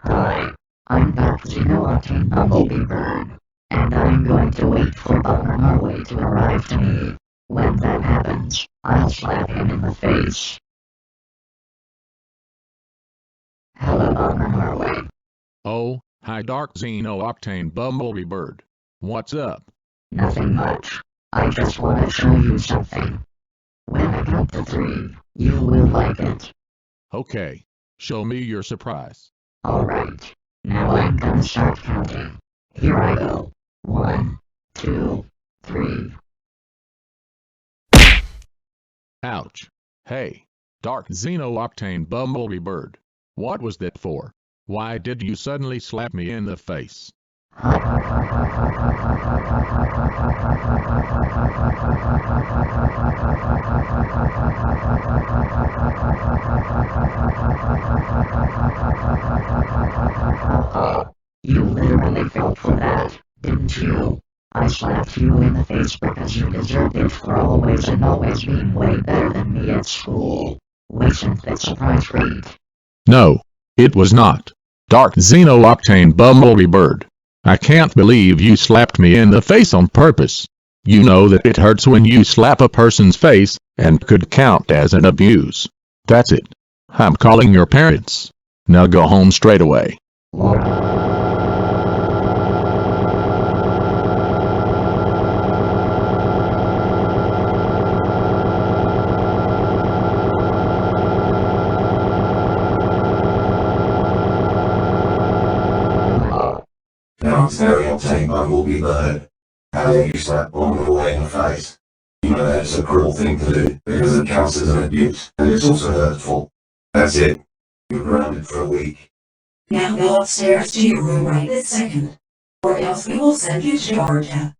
Hi, I'm Dark Xeno-Octane Bumblebee Bird, and I'm going to wait for Butler Norway to arrive to me. When that happens, I'll slap him in the face. Hello, Butler Norway. Oh, hi Dark Xeno-Octane Bumblebee Bird. What's up? Nothing much. I just want to show you something. When I count to 3, you will like it. Okay. Show me your surprise. Alright. Now I'm gonna start counting. Here I go. 1, 2, 3. Ouch. Hey, Dark Xeno-Octane Bumblebee Bird. What was that for? Why did you suddenly slap me in the face? You literally fell for that, didn't you? I slapped you in the face because you deserved it for always and always being way better than me at school. Wasn't that surprise great? No, it was not. Dark Xeno-Octane Bumblebee Bird. I can't believe you slapped me in the face on purpose. You know that it hurts when you slap a person's face, and could count as an abuse. That's it. I'm calling your parents. Now go home straight away. Now it's Xeno-Octane Bumblebee Bird. How dare you slap Bumblebee in the face? You know that's a cruel thing to do, because it counts as an abuse, and it's also hurtful. That's it. You're grounded for a week. Now go upstairs to your room right this second, or else we will send you to Georgia.